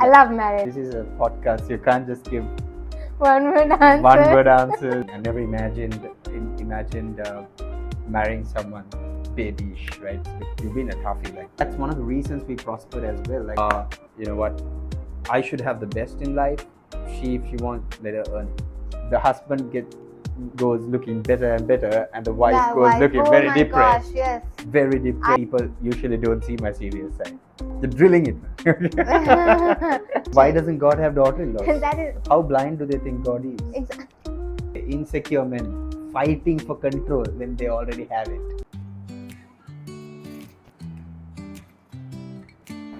I love marriage. This is a podcast. You can't just give One word answer. one word answer. I never imagined marrying someone babyish, right? You've been a toughie. Like that's one of the reasons we prospered as well. Like you know what? I should have the best in life. If she wants, let her earn. The husband goes looking better and better, and the wife goes looking very depressed. Gosh, yes. Very depressed. People usually don't see my serious side. They're drilling it. Why doesn't God have daughter-in-laws? That is How blind do they think God is? exactly. Insecure men fighting for control when they already have it.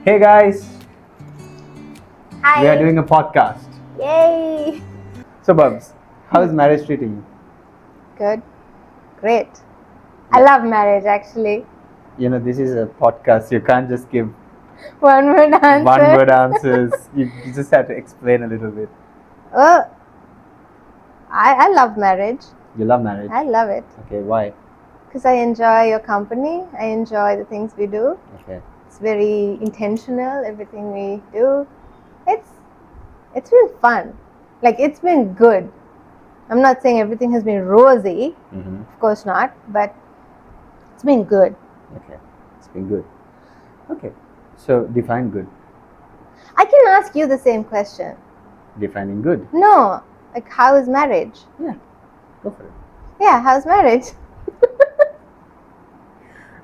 Hey guys, Hi. we are doing a podcast. Yay. So Bubs, how is marriage treating you? Good. Great. I love marriage actually. You know, this is a podcast. You can't just give One word answer. one word answers. You just have to explain a little bit. I love marriage. You love marriage? I love it. Okay, why? Because I enjoy your company. I enjoy the things we do. Okay. It's very intentional, everything we do. It's been fun. Like, it's been good. I'm not saying everything has been rosy. Mm-hmm. Of course not. But it's been good. Okay, it's been good. Okay, so define good. I can ask you the same question. Defining good. No. Like, how is marriage? Yeah, go for it. Yeah, how's marriage?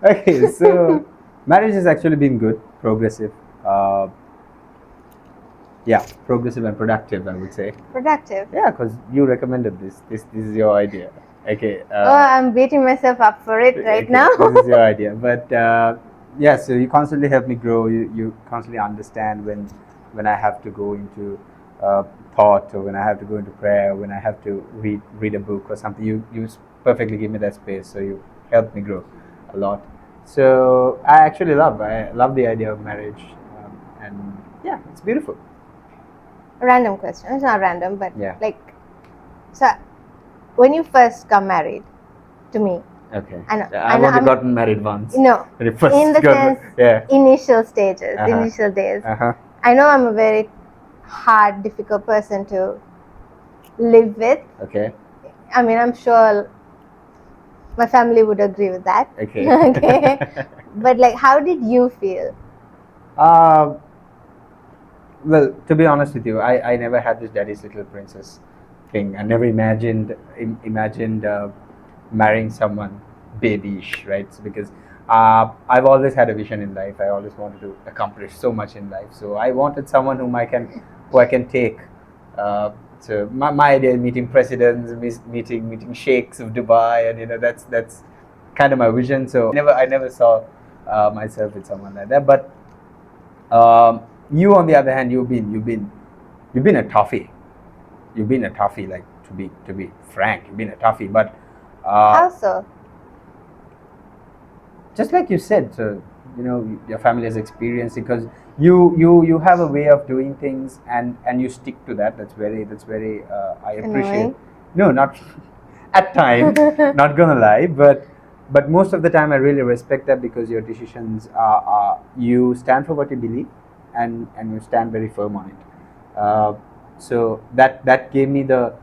Okay, so marriage has actually been good, progressive. Progressive and productive, I would say. Productive. Yeah, because you recommended this. This is your idea. Okay. I'm beating myself up for it right okay, now. This is your idea, but so you constantly help me grow. You constantly understand when I have to go into thought, or when I have to go into prayer, when I have to read a book or something. You perfectly give me that space, so you help me grow a lot. So I actually love the idea of marriage, and yeah, it's beautiful. Random question. It's not random, but Yeah. so when you first got married to me, Okay. I know. I've only gotten married once. No, When you first in the got sense, initial stages, initial days. I know I'm a very hard, difficult person to live with. Okay. I mean, I'm sure my family would agree with that. Okay. Okay. But like, how did you feel? Well, to be honest with you, I never had this daddy's little princess thing. I never imagined marrying someone babyish, right? So because I've always had a vision in life. I always wanted to accomplish so much in life. So I wanted someone who I can take. So my idea is meeting presidents, meeting sheikhs of Dubai, and that's kind of my vision. So I never saw myself with someone like that. But you, on the other hand, you've been a toughie. You've been a toughie, like to be frank, you've been a toughie. But How so? just like you said, so your family has experienced it, because you have a way of doing things, and you stick to that. That's very I appreciate. Annoying. No, not at times. Not gonna lie, but most of the time I really respect that, because your decisions are you stand for what you believe, and you stand very firm on it. So that gave me the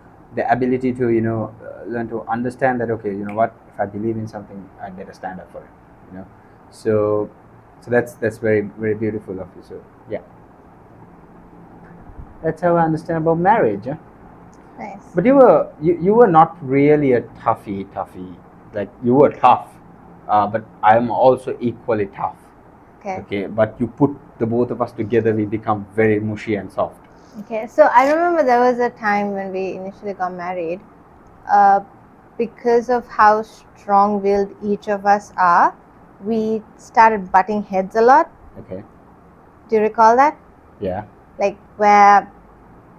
ability to learn to understand that, okay, you know what, if I believe in something, I better stand up for it. So that's very, very beautiful of you. So yeah, that's how I understand about marriage. Huh? Nice. But you were not really a toughie. Like, you were tough, but I am also equally tough. Okay. But you put the both of us together, we become very mushy and soft. Okay, so I remember there was a time when we initially got married, because of how strong-willed each of us are, we started butting heads a lot. Okay. Do you recall that? Yeah. Like,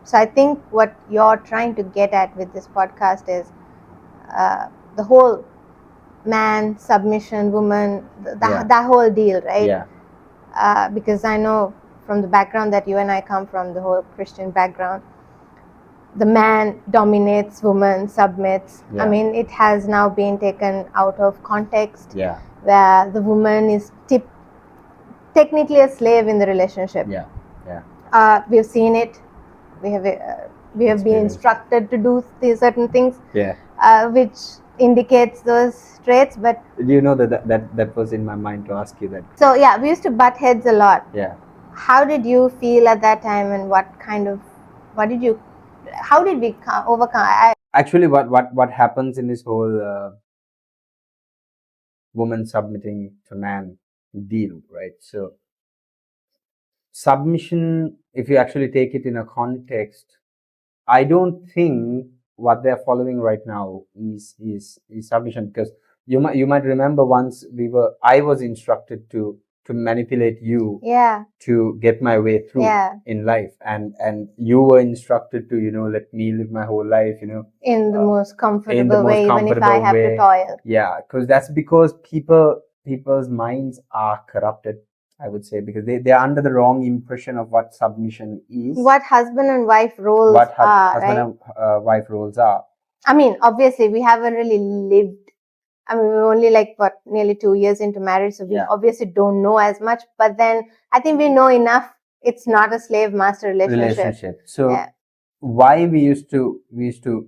so I think what you're trying to get at with this podcast is the whole man, submission, woman, that whole deal, right? Yeah. Because I know from the background that you and I come from, the whole Christian background, the man dominates, woman submits. Yeah. I mean, it has now been taken out of context. Yeah. Where the woman is technically a slave in the relationship. Yeah. Yeah. We've seen it. We have been Experience. instructed to do these certain things, Yeah. which indicates those traits. But Do you know that was in my mind to ask you that? so yeah, we used to butt heads a lot. Yeah. How did you feel at that time, and how did we overcome? Actually, what happens in this whole woman submitting to man deal, right? So submission, if you actually take it in a context, I don't think what they're following right now is submission, because you might remember once I was instructed to manipulate you, Yeah. to get my way through, Yeah. in life, and you were instructed to let me live my whole life, In the most in the comfortable most way, even if I comfortable have to way. toil. Yeah, that's because people's minds are corrupted, I would say, because they are under the wrong impression of what submission is, What husband and wife roles what are, husband right? and wife roles are. I mean, obviously, we haven't really lived. I mean, we're only nearly 2 years into marriage, so we Yeah. obviously don't know as much. But then I think we know enough. It's not a slave-master relationship. So Yeah. why we used to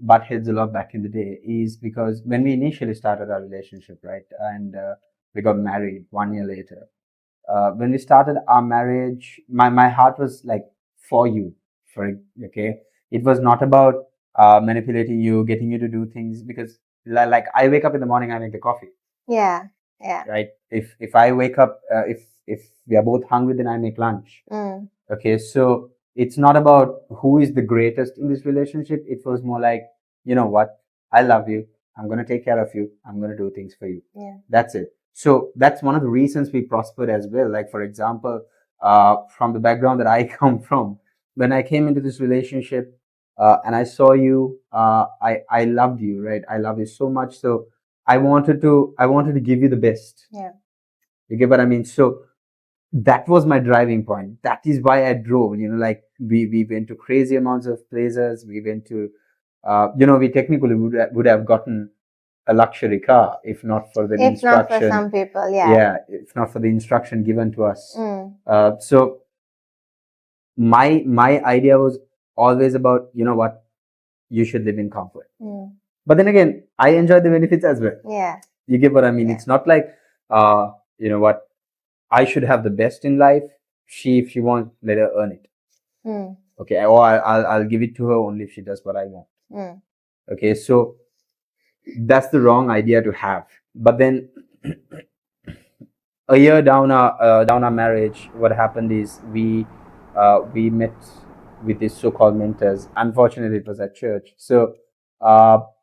butt heads a lot back in the day is because when we initially started our relationship, right, and we got married 1 year later. When we started our marriage, my heart was like for you, okay. It was not about manipulating you, getting you to do things, because like I wake up in the morning, I make the coffee. Yeah. Yeah. Right. If I wake up, if we are both hungry, then I make lunch. Okay. So it's not about who is the greatest in this relationship. It was more like, you know what, I love you. I'm going to take care of you. I'm going to do things for you. Yeah. That's it. So that's one of the reasons we prospered as well. Like, for example, from the background that I come from, when I came into this relationship, and I saw you, I loved you, right? I love you so much. So I wanted to give you the best. Yeah. You get what I mean? So that was my driving point. That is why I drove. Like we went to crazy amounts of places. We went to, we technically would have gotten a luxury car if not for the If not for instruction. some people, yeah. Yeah, if not for the instruction given to us. Mm. So my idea was always about, what, you should live in comfort. Mm. But then again, I enjoy the benefits as well. Yeah. You get what I mean? Yeah. It's not like, what, I should have the best in life. If she wants, let her earn it. Mm. Okay, or I'll give it to her only if she does what I want. Mm. Okay, so that's the wrong idea to have. But then, a year down our marriage, what happened is we met with these so-called mentors. Unfortunately, it was at church. So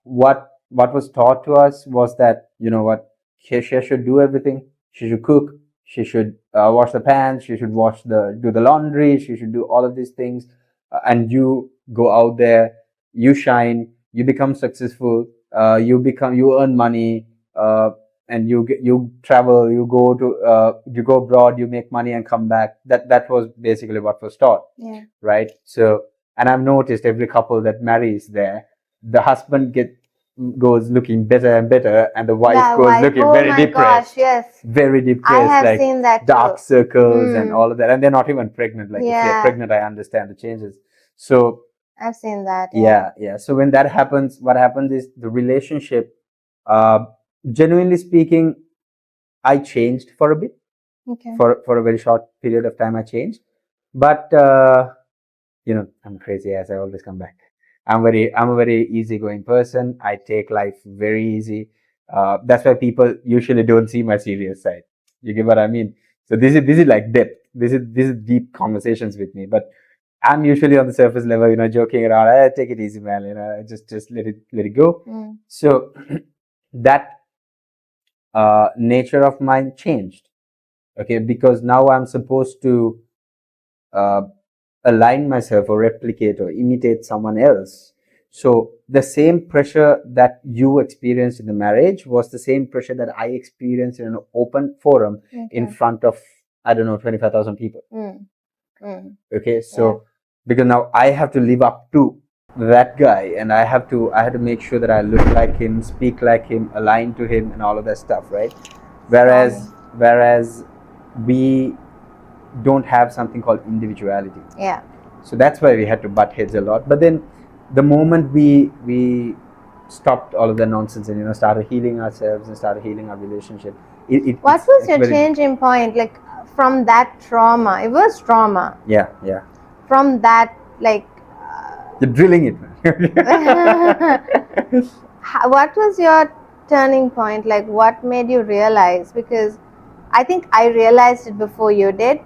what was taught to us was that, what, she should do everything. She should cook. She should wash the pans. She should do the laundry. She should do all of these things. And you go out there, you shine, you become successful, you earn money. And you travel, you go abroad, you make money and come back. That was basically what was taught. Yeah. Right. So, and I've noticed every couple that marries there, the husband goes looking better and better, and the wife goes looking very depressed. Gosh, yes. Very depressed. I have like seen that dark too. circles and all of that, and they're not even pregnant. Like, if they're Yeah. pregnant, I understand the changes. So I've seen that. yeah. So when that happens, what happens is the relationship, genuinely speaking, I changed for a bit. Okay. For a very short period of time, I changed. But I'm crazy, as I always come back. I'm a very easygoing person. I take life very easy. That's why people usually don't see my serious side. You get what I mean? So this is like depth. This is deep conversations with me. But I'm usually on the surface level, joking around. Take it easy, man. Just let it go. Mm. So that nature of mine changed. Okay, because now I'm supposed to uh, align myself or replicate or imitate someone else. So the same pressure that you experienced in the marriage was the same pressure that I experienced in an open forum in front of, I don't know, 25,000 people. Okay, so because now I have to live up to that guy, and I had to make sure that I look like him, speak like him, align to him, and all of that stuff, right? Whereas we don't have something called individuality. Yeah. So that's why we had to butt heads a lot. But then the moment we stopped all of the nonsense and started healing ourselves and started healing our relationship, What was your changing point? Like from that trauma, it was trauma. Yeah. From that, like. You're drilling it, man. What was your turning point? Like, what made you realize? Because I think I realized it before you did.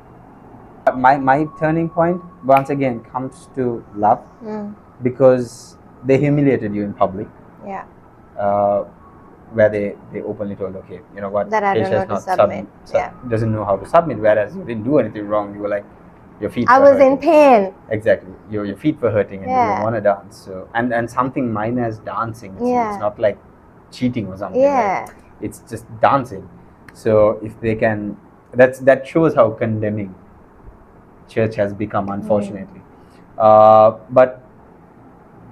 My turning point once again comes to love, because they humiliated you in public. Yeah. Where they openly told, okay, you know what, that I don't know to submit. Doesn't know how to submit, whereas you didn't do anything wrong. You were like, your feet I were was hurting. in pain. Exactly, your feet were hurting and you didn't want to dance. So and something minor as dancing. It's not like cheating or something. Yeah. Right? It's just dancing. So if they can, that shows how condemning church has become, unfortunately. But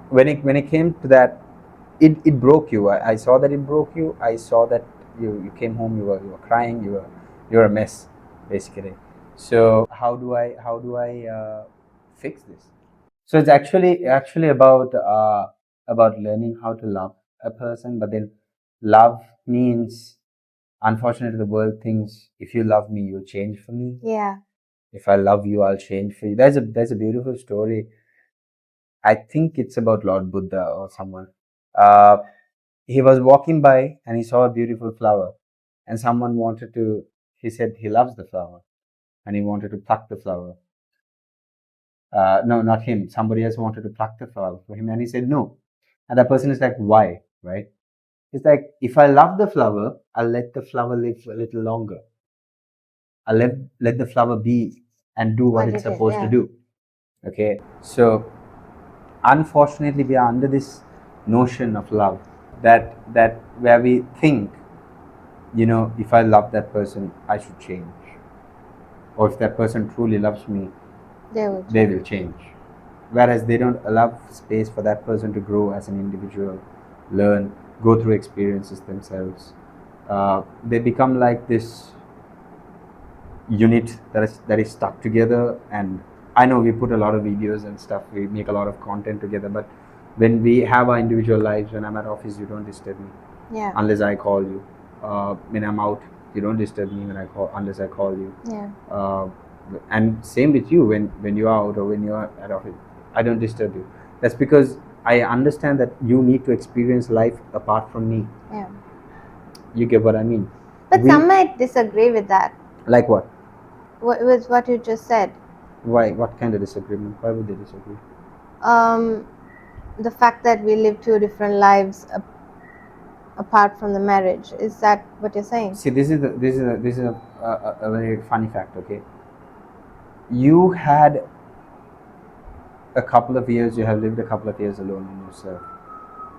when it came to that, it broke you. I saw that it broke you. I saw that you came home, you were crying, you were a mess, basically. So how do I fix this? So it's actually about learning how to love a person. But then love means, unfortunately, the world thinks if you love me, you'll change for me. Yeah. If I love you, I'll change for you. There's a beautiful story. I think it's about Lord Buddha or someone. Uh, he was walking by and he saw a beautiful flower, and someone wanted to. He said he loves the flower, and he wanted to pluck the flower. No, not him. Somebody else wanted to pluck the flower for him, and he said no. And that person is like, why? Right? It's like, if I love the flower, I'll let the flower live a little longer. I'll let the flower be and do what it's supposed to do. Okay, so unfortunately, we are under this notion of love that where we think, if I love that person, I should change, or if that person truly loves me, they will change. Whereas they don't allow space for that person to grow as an individual, learn, go through experiences themselves. They become like this unit that is stuck together. And I know we put a lot of videos and stuff, we make a lot of content together, but when we have our individual lives, when I'm at office, you don't disturb me. Yeah. Unless I call you. When I'm out, you don't disturb me unless I call you. Yeah. And same with you, when you're out or when you're at office, I don't disturb you. That's because I understand that you need to experience life apart from me. Yeah. You get what I mean? But some might disagree with that. Like what? With what you just said. Why? What kind of disagreement? Why would they disagree? The fact that we live two different lives apart from the marriage. Is that what you're saying? See, this is a very funny fact. Okay, you had a couple of years. You have lived a couple of years alone on yourself.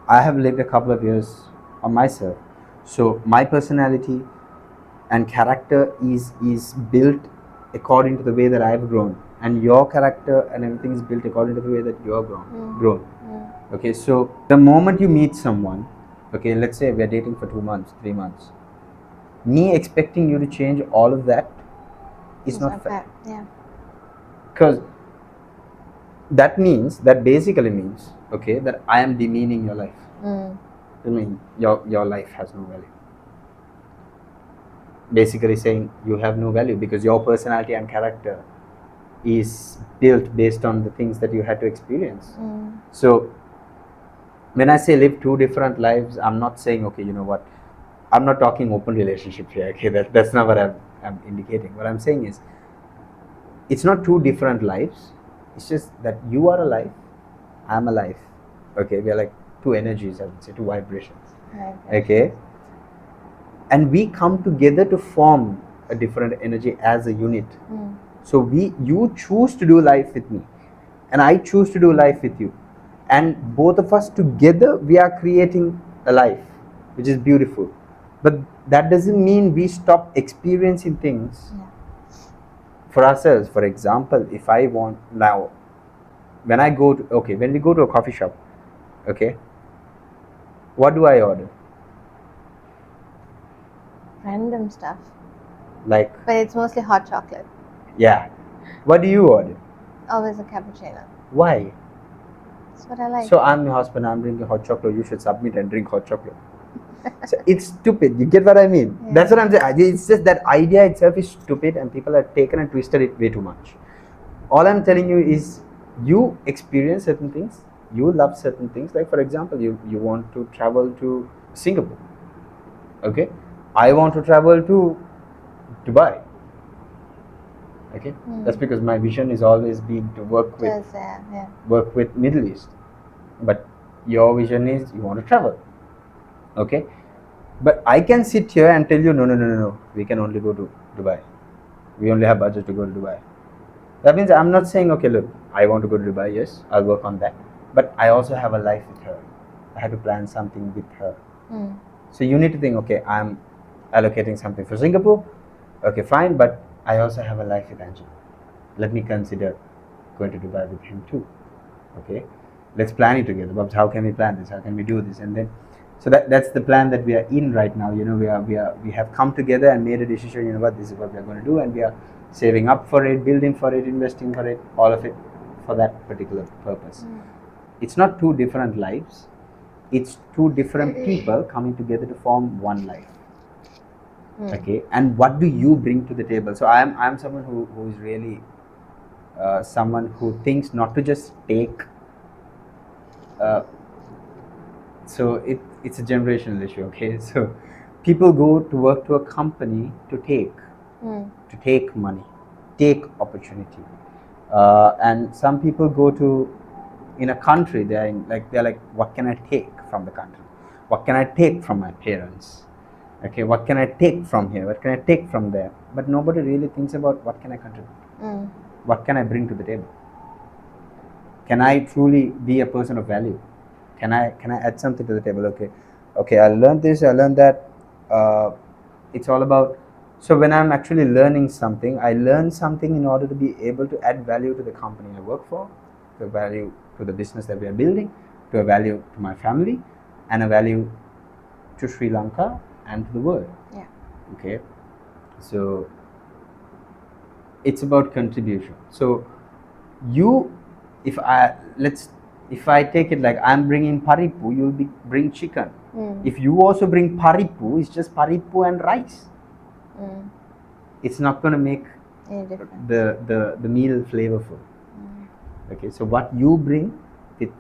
I have lived a couple of years on myself. So my personality and character is built according to the way that I've grown, and your character and everything is built according to the way that you're grown. Okay, so the moment you meet someone, okay, let's say we're dating for 2 months, 3 months, me expecting you to change all of that is not fair. Yeah. Because that basically means, okay, that I am demeaning your life. I mean, your life has no value. Basically saying you have no value because your personality and character is built based on the things that you had to experience. So when I say live two different lives, I'm not saying, okay, you know what, I'm not talking open relationship here. Okay, that's not what I'm indicating. What I'm saying is, it's not two different lives. It's just that you are alive, I'm alive. Okay, we are like two energies, I would say, two vibrations. Okay, and we come together to form a different energy as a unit. So you choose to do life with me, and I choose to do life with you, and both of us together we are creating a life which is beautiful. But that doesn't mean we stop experiencing things for ourselves. For example, if I want now, when we go to a coffee shop, okay, what do I order? Random stuff. Like, but it's mostly hot chocolate. Yeah. What do you order? Always a cappuccino. Why? That's what I like. So I'm your husband, I'm drinking hot chocolate, you should submit and drink hot chocolate. So it's stupid. You get what I mean? Yeah. That's what I'm saying. It's just that idea itself is stupid and people have taken and twisted it way too much. All I'm telling you is you experience certain things, you love certain things. Like for example, you want to travel to Singapore. Okay? I want to travel to Dubai. Okay? That's because my vision is always been to work with Middle East. But your vision is you want to travel. Okay? But I can sit here and tell you, no, we can only go to Dubai. We only have budget to go to Dubai. That means I'm not saying, okay, look, I want to go to Dubai, yes, I'll work on that. But I also have a life with her. I have to plan something with her. So you need to think, okay, I'm allocating something for Singapore. Okay, fine, but I also have a life with Angela. Let me consider going to Dubai with him too. Okay, let's plan it together. Babs, how can we plan this? How can we do this? And then, so that's the plan that we are in right now. You know, we have come together and made a decision. You know what, this is what we are going to do, and we are saving up for it, building for it, investing for it, all of it for that particular purpose. It's not two different lives. It's two different people coming together to form one life. Okay, and what do you bring to the table? So I'm someone who is really someone who thinks not to just take. So it's a generational issue. Okay, so people go to work to a company to take money, take opportunity, and some people go to in a country they're like, what can I take from the country? What can I take from my parents? Okay, what can I take from here? What can I take from there? But nobody really thinks about what can I contribute? What can I bring to the table? Can I truly be a person of value? Can I add something to the table? Okay, I learned this, I learned that. It's all about, so when I'm actually learning something, I learn something in order to be able to add value to the company I work for, to value to the business that we are building, to a value to my family, and a value to Sri Lanka and to the world. Yeah. Okay, so it's about contribution. So you, if I take it like I'm bringing paripu, you'll bring chicken. If you also bring paripu, it's just paripu and rice. It's not going to make the meal flavorful. Okay, so what you bring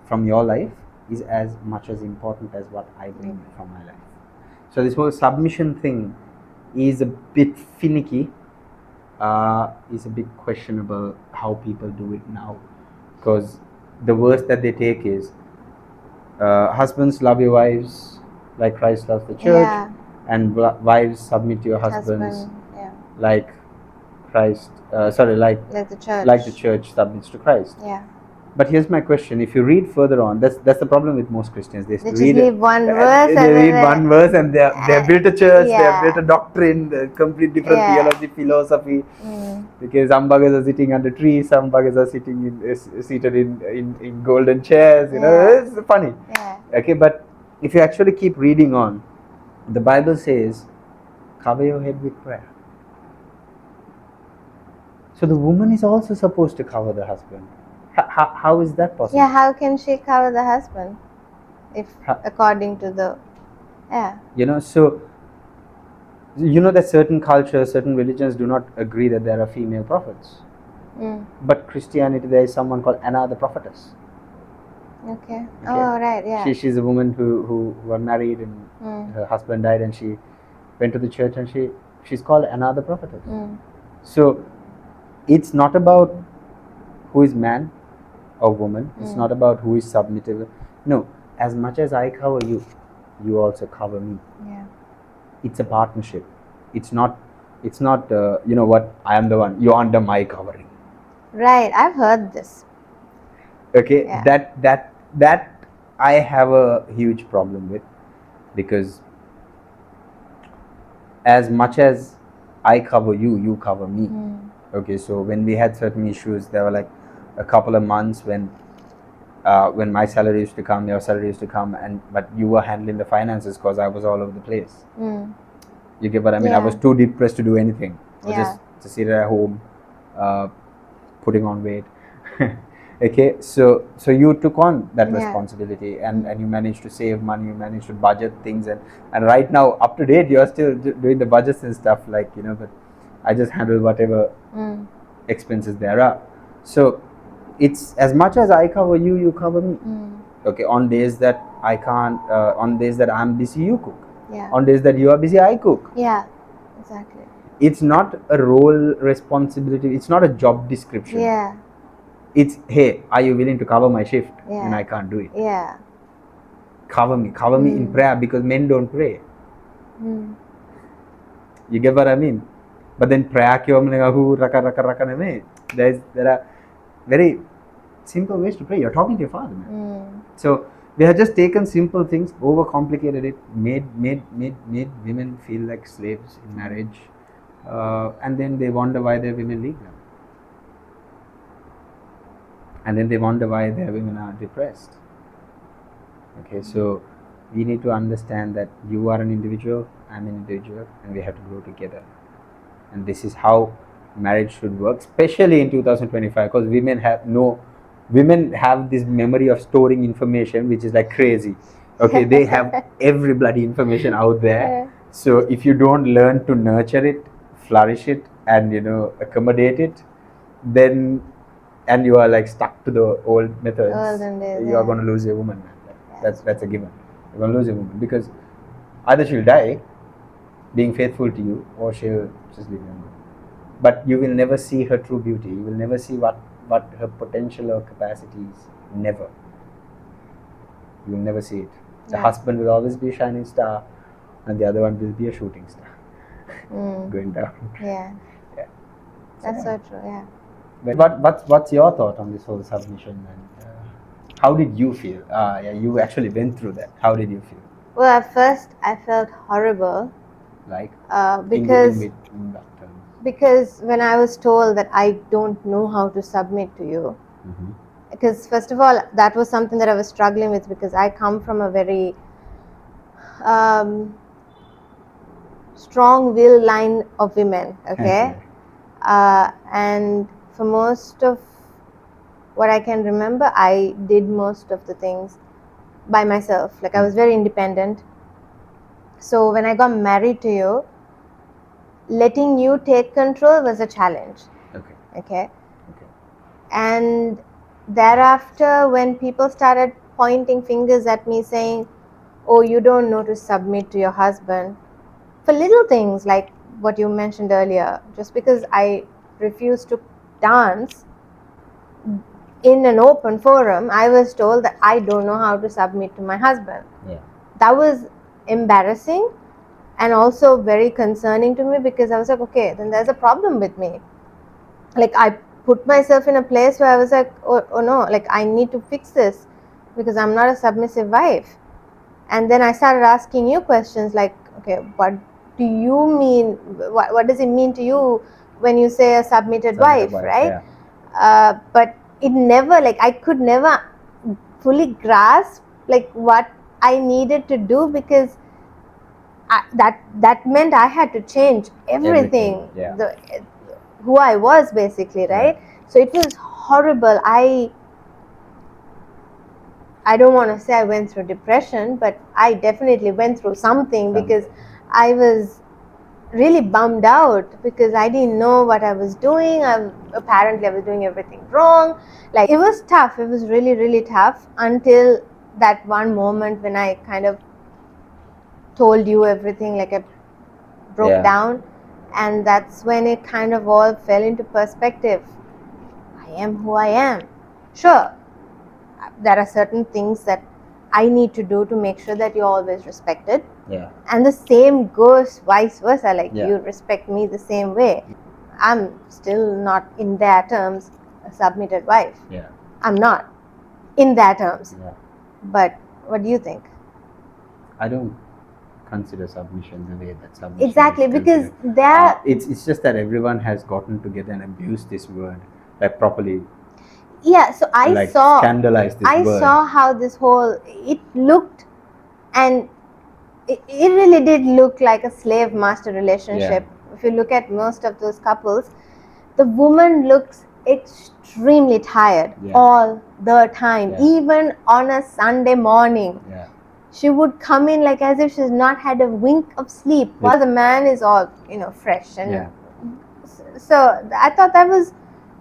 from your life is as much as important as what I bring from my life. So this whole submission thing is a bit finicky, is a bit questionable how people do it now, because the worst that they take is husbands, love your wives like Christ loves the church, and wives, submit to your husbands like Christ, like the church submits to Christ. Yeah. But here's my question: if you read further on, that's the problem with most Christians. They just read one verse. They read one verse and they have built a church. They have built a doctrine, a complete different theology, philosophy. Because some buggers are sitting under trees, some buggers are seated in golden chairs. You know, it's funny. Okay, but if you actually keep reading on, the Bible says, cover your head with prayer. So the woman is also supposed to cover the husband. How is that possible? Yeah, how can she cover the husband if according to the you know, so you know that certain cultures, certain religions do not agree that there are female prophets. But Christianity, there is someone called Anna the prophetess. Okay. Oh, right, yeah. She's a woman who was married and her husband died, and she went to the church, and she's called Anna the prophetess. So it's not about who is man or woman. It's not about who is submissive. No, as much as I cover you, you also cover me. Yeah. It's a partnership. It's not you know what, I am the one, you're under my covering. Right, I've heard this. Okay, that I have a huge problem with, because as much as I cover you, you cover me. Okay, so when we had certain issues, there were like a couple of months when my salary used to come, your salary used to come, but you were handling the finances because I was all over the place. You get what I mean? I was too depressed to do anything. I was just to sit at home, putting on weight. Okay, so you took on that Yeah. responsibility, and you managed to save money, you managed to budget things, and right now, up to date, you're still doing the budgets and stuff, like, but I just handle whatever expenses there are. So it's as much as I cover you, you cover me. Okay, on days that I can't, on days that I'm busy, you cook. Yeah. On days that you are busy, I cook. Yeah, exactly. It's not a role responsibility, it's not a job description. Yeah. It's, hey, are you willing to cover my shift Yeah. when I can't do it? Yeah. Cover me in prayer, because men don't pray. You get what I mean? But then prayer there are very simple ways to pray. You're talking to your father, man. So we have just taken simple things, overcomplicated it, made women feel like slaves in marriage, and then they wonder why their women leave them, and then they wonder why their women are depressed. Okay, so we need to understand that you are an individual, I'm an individual, and we have to grow together. And this is how marriage should work, especially in 2025, because women have this memory of storing information, which is like crazy. Okay, they have every bloody information out there. So if you don't learn to nurture it, flourish it, and accommodate it, then, and you are like stuck to the old methods, you are going to lose your woman, man. That's a given. You're going to lose your woman, because either she'll die being faithful to you, or she'll just leave you. But you will never see her true beauty. You will never see what her potential or capacity is. Never. You will never see it. The husband will always be a shining star, and the other one will be a shooting star going down. Yeah. That's so true. Yeah. But what's your thought on this whole submission, and how did you feel? You actually went through that. How did you feel? Well, at first I felt horrible. Like? Because when I was told that I don't know how to submit to you, because first of all, that was something that I was struggling with, because I come from a very strong-willed line of women, okay? And for most of what I can remember, I did most of the things by myself. Like, I was very independent. So when I got married to you, letting you take control was a challenge. Okay. And thereafter, when people started pointing fingers at me saying, oh, you don't know to submit to your husband, for little things like what you mentioned earlier, just because I refused to dance in an open forum, I was told that I don't know how to submit to my husband. That was embarrassing and also very concerning to me, because I was like, okay, then there's a problem with me. Like, I put myself in a place where I was like, oh no, like, I need to fix this, because I'm not a submissive wife. And then I started asking you questions like, okay, what do you mean? What does it mean to you when you say a submitted wife, right? Yeah. But it never, like, I could never fully grasp like what I needed to do, because that meant I had to change everything. Yeah. Who I was, basically, right? Yeah. So it was horrible. I don't want to say I went through depression, but I definitely went through something, because I was really bummed out, because I didn't know what I was doing. Apparently I was doing everything wrong. Like, it was tough. It was really, really tough, until that one moment when I kind of told you everything, like I broke down, and that's when it kind of all fell into perspective. I am who I am. Sure, there are certain things that I need to do to make sure that you're always respected. Yeah. And the same goes vice versa. Like, you respect me the same way. I'm still not in their terms a submitted wife. Yeah. I'm not in their terms. Yeah. But what do you think? I don't consider submission the way that submission exactly is because it's just that everyone has gotten together and abused this word like properly. Yeah, so I scandalized this word. Saw how this whole it looked, and it really did look like a slave master relationship. Yeah. If you look at most of those couples, the woman looks extremely tired all the time, even on a Sunday morning. She would come in like as if she's not had a wink of sleep, while the man is all fresh. And so I thought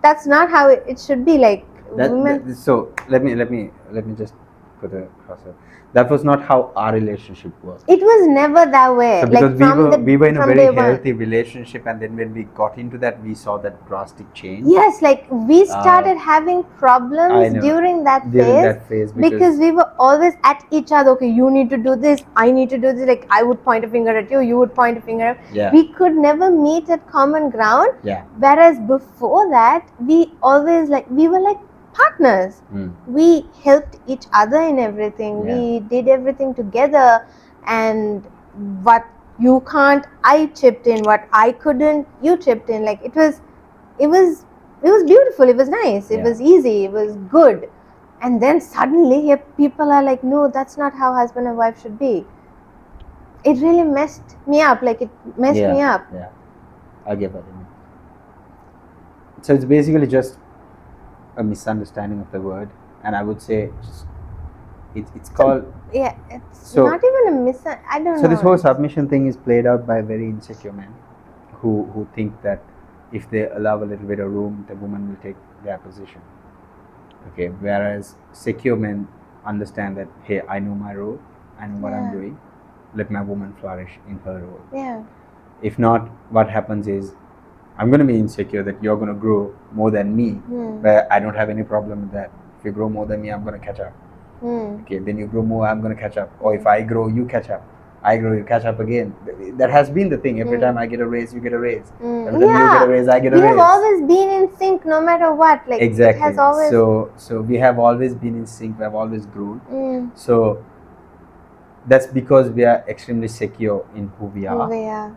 that's not how it should be. Like women. So let me just put a crosshair. That was not how our relationship was. It was never that way. So because we were in a very healthy relationship, and then when we got into that, we saw that drastic change. Yes, like we started having problems during that phase because we were always at each other. Okay, you need to do this, I need to do this. Like I would point a finger at you, you would point a finger at. We could never meet at common ground. Whereas before that, we always we were like partners. We helped each other in everything. We did everything together, and what you can't, I chipped in. What I couldn't, you chipped in. Like it was beautiful. It was nice. It was easy. It was good. And then suddenly here people are like, no, that's not how husband and wife should be. It really messed me up. Like it messed me up. Yeah, I get what you mean. So it's basically just a misunderstanding of the word, and I would say it's called it's not even I don't know. So this whole submission thing is played out by very insecure men who think that if they allow a little bit of room, the woman will take their position. Okay, whereas secure men understand that, hey, I know my role, I know what I'm doing, let my woman flourish in her role. If not, what happens is I'm going to be insecure that you're going to grow more than me, where I don't have any problem with that. If you grow more than me, I'm going to catch up. Okay, then you grow more, I'm going to catch up. Or if I grow, you catch up. I grow, you catch up again. That has been the thing. Every time I get a raise, you get a raise. Every time you get a raise, I get a raise. We have always been in sync, no matter what. Like exactly. It has always... So we have always been in sync. We have always grown. So that's because we are extremely secure in who we are.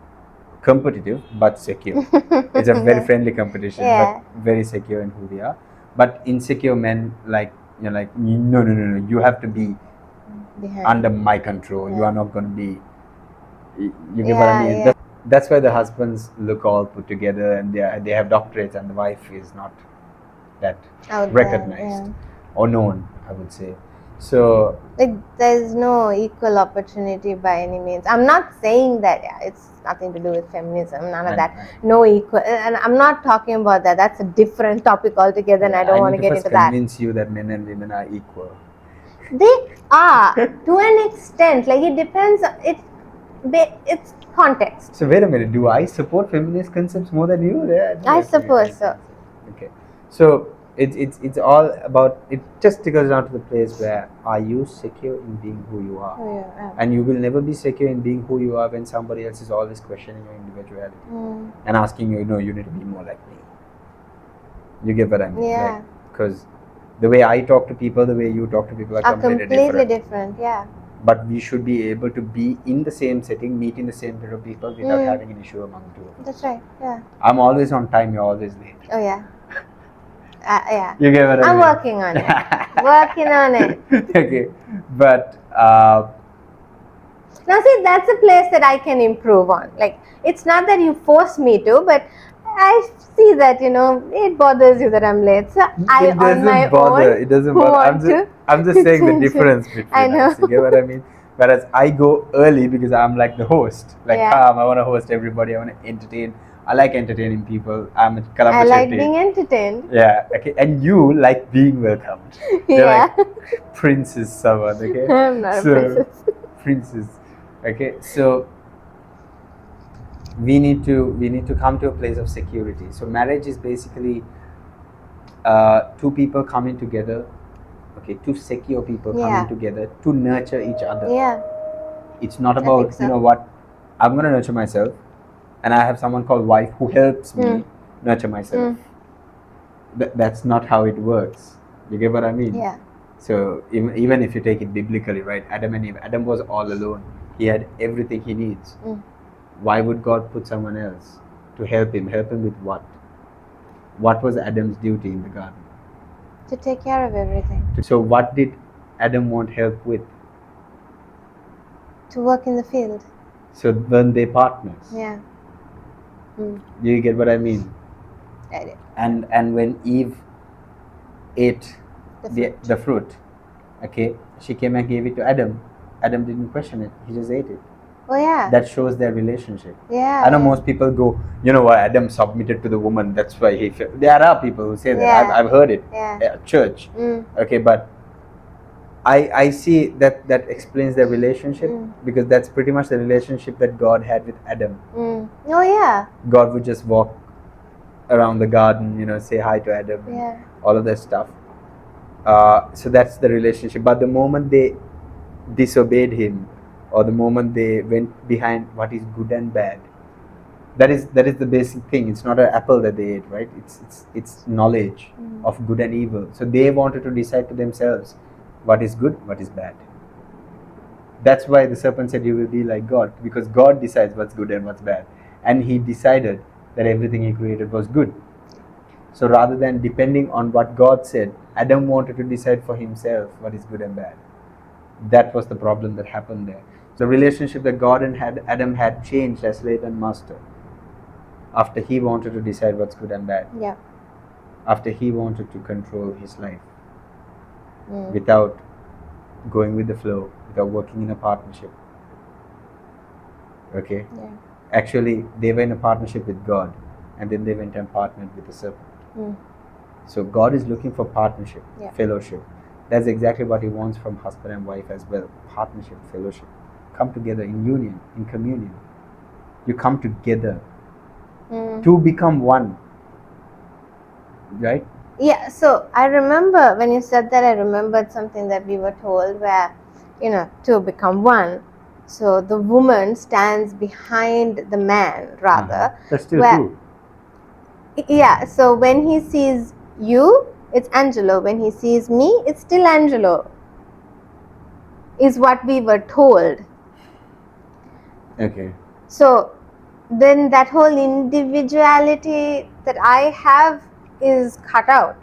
Competitive but secure. It's a very friendly competition, but very secure in who we are. But insecure men no, you have to be under my control. You are not going to be. You get what I mean? That's why the husbands look all put together and they have doctorates, and the wife is not that recognized or known, I would say. So there's no equal opportunity by any means. I'm not saying that it's nothing to do with feminism, none of that. No equal, and I'm not talking about that. That's a different topic altogether, and I don't want to get into that. I convince you that men and women are equal. They are to an extent. Like it depends. It's context. So wait a minute. Do I support feminist concepts more than you? I suppose so. Okay. So it's all about, it just goes down to the place where are you secure in being who you are? And you will never be secure in being who you are when somebody else is always questioning your individuality and asking you, you need to be more like me. You get what I mean? Yeah. Because the way I talk to people, the way you talk to people are completely different. Yeah. But we should be able to be in the same setting, meeting the same group of people without having an issue among two of us. That's right. Yeah. I'm always on time. You're always late. Oh yeah. Yeah. You get what I mean? I'm working on it. Working on it. Okay, but now see, that's a place that I can improve on. Like it's not that you force me to, but I see that it bothers you that I'm late. So I on my own. It doesn't bother. I'm just saying the difference between us. You get what I mean? Whereas I go early because I'm like the host. Like I want to host everybody. I want to entertain. I like entertaining people. I'm a collaborative. I like being entertained. Yeah. Okay. And you like being welcomed. You're like Princess someone. Okay. I'm not a princess. Princess. Okay. So we need to come to a place of security. So marriage is basically two people coming together. Okay. Two secure people coming together to nurture each other. Yeah. It's not about what I'm gonna nurture myself. And I have someone called wife who helps me nurture myself. That's not how it works. You get what I mean? Yeah. So even if you take it biblically, right? Adam and Eve. Adam was all alone. He had everything he needs. Why would God put someone else to help him? Help him with what? What was Adam's duty in the garden? To take care of everything. So what did Adam want help with? To work in the field. So weren't they partners? Yeah. Do you get what I mean? I did. And when Eve ate The the, fruit. the fruit, okay, she came and gave it to Adam. Adam didn't question it, he just ate it. Oh yeah. That shows their relationship. Yeah. I know yeah. most people go, you know what, Adam submitted to the woman, that's why he fell. There are people who say that. Yeah. I've heard it Yeah. at church. Okay, but I see that explains their relationship, because that's pretty much the relationship that God had with Adam. Oh yeah. God would just walk around the garden, you know, say hi to Adam, Yeah. all of that stuff. So that's the relationship. But the moment they disobeyed him, or the moment they went behind what is good and bad, that is the basic thing. It's not an apple that they ate, right? It's knowledge of good and evil. So they wanted to decide to themselves what is good, what is bad. That's why the serpent said you will be like God, because God decides what's good and what's bad, and he decided that everything he created was good. So rather than depending on what God said, Adam wanted to decide for himself what is good and bad. That was the problem that happened there. The relationship that God and Adam had changed as slave and master after he wanted to decide what's good and bad. Yeah. After he wanted to control his life without going with the flow, without working in a partnership. Okay? Yeah. Actually, they were in a partnership with God, and then they went and partnered with the serpent. So God is looking for partnership, fellowship. That's exactly what he wants from husband and wife as well. Partnership, fellowship. Come together in union, in communion. You come together to become one. Right? Yeah, so I remember when you said that, I remembered something that we were told where, you know, to become one. So the woman stands behind the man, rather. That's still true. Yeah, so when he sees you, it's Angelo. When he sees me, it's still Angelo. Is what we were told. Okay. So then that whole individuality that I have is cut out.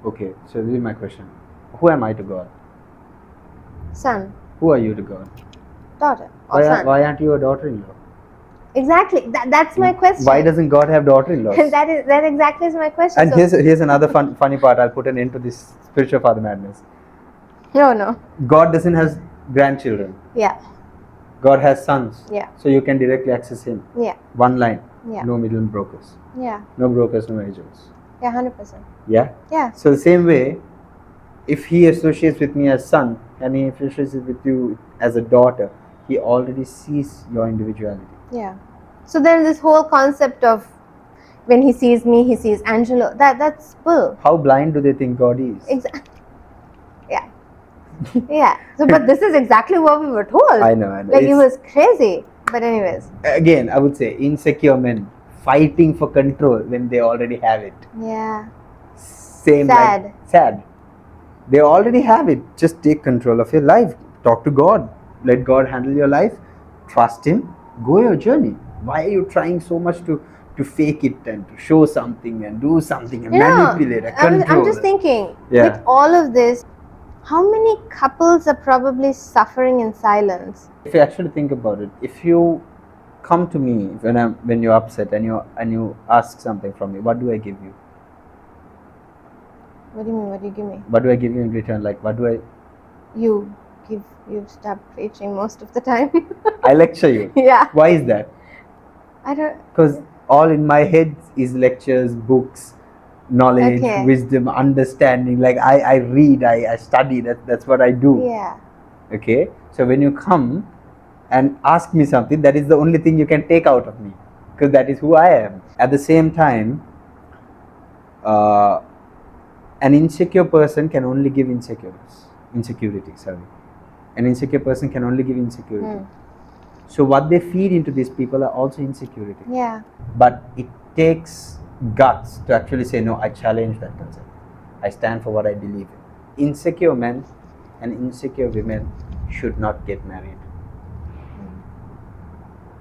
Okay, so this is my question. Who am I to God? Son. Who are you to God? Daughter or son. Why aren't you a daughter-in-law? Exactly. That's my question. Why doesn't God have daughter-in-laws? that exactly is my question. And here's another funny part. I'll put an end to this spiritual father madness. No. God doesn't have grandchildren. Yeah. God has sons. Yeah. So you can directly access him. Yeah. One line. Yeah. No middle brokers. Yeah. No brokers, no agents. Yeah, 100%. Yeah? Yeah. So the same way, if he associates with me as son and he associates with you as a daughter, he already sees your individuality. Yeah. So then this whole concept of when he sees me, he sees Angelo, that's bull. How blind do they think God is? Exactly. Yeah. Yeah. So, but this is exactly what we were told. I know. Like, it was crazy. But anyways. Again, I would say insecure men fighting for control when they already have it. Yeah. Same. Sad. Like, sad. They already have it. Just take control of your life. Talk to God. Let God handle your life. Trust him. Go your journey. Why are you trying so much to fake it and to show something and do something and manipulate and control? I'm just thinking, with all of this, how many couples are probably suffering in silence? If you actually think about it, if you come to me when you're upset and you ask something from me, what do I give you? What do you mean? What do you give me? What do I give you in return? Like, what do I? You stop preaching most of the time. I lecture you. Yeah. Why is that? I don't. Because all in my head is lectures, books, knowledge, wisdom, understanding. Like I read, I study. That's what I do. Yeah. Okay. So when you come and ask me something, that is the only thing you can take out of me, because that is who I am. At the same time, an insecure person can only give insecurity. Sorry, an insecure person can only give insecurity. So what they feed into these people are also insecurity. Yeah. But it takes guts to actually say, no, I challenge that concept. I stand for what I believe in. Insecure men and insecure women should not get married.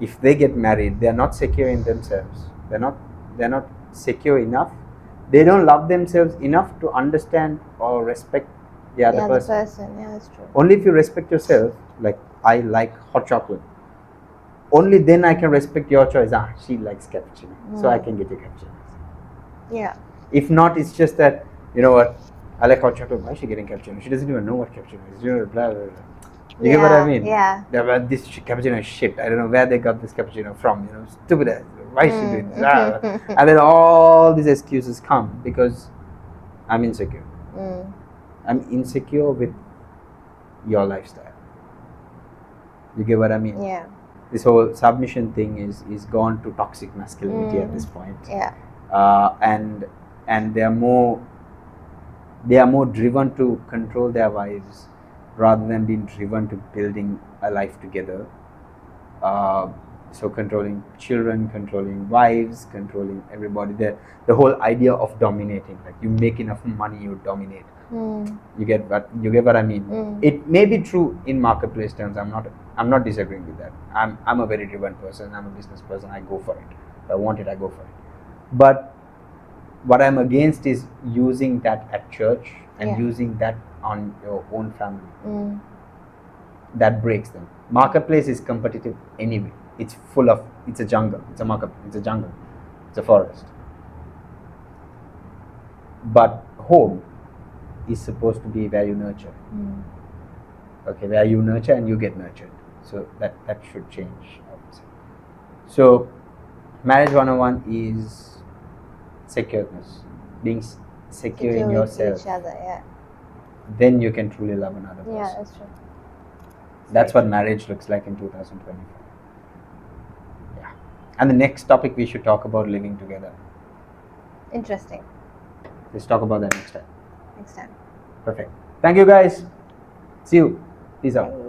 If they get married, they are not secure in themselves. They're not secure enough. They don't love themselves enough to understand or respect the other person. Yeah, that's true. Only if you respect yourself, like I like hot chocolate, only then I can respect your choice. She likes cappuccino, so I can get a cappuccino. Yeah. If not, it's just that, you know what, I like hot chocolate. Why is she getting cappuccino? She doesn't even know what cappuccino is. You know, blah, blah, blah. You get what I mean? Yeah. This cappuccino is shit. I don't know where they got this cappuccino from. You know, stupid ass. Why is she doing this? And then all these excuses come because I'm insecure. I'm insecure with your lifestyle. You get what I mean? Yeah. This whole submission thing is gone to toxic masculinity at this point. Yeah. And they are more driven to control their wives rather than being driven to building a life together. So controlling children, controlling wives, controlling everybody. The whole idea of dominating, like you make enough money, you dominate. You get what I mean? It may be true in marketplace terms. I'm not disagreeing with that. I'm a very driven person. I'm a business person. I go for it. If I want it, I go for it. But what I'm against is using that at church and using that on your own family. That breaks them. Marketplace is competitive anyway. It's a jungle. It's a market. It's a jungle. It's a forest. But home is supposed to be where you nurture. Okay, where you nurture and you get nurtured. So that should change, I would say. So marriage 101 is secureness, being secure in yourself. With each other, yeah. Then you can truly love another person. Yeah, that's true. That's what marriage looks like in 2025. Yeah. And the next topic we should talk about living together. Interesting. Let's talk about that next time. Next time. Perfect. Thank you guys. See you. Peace out. Bye.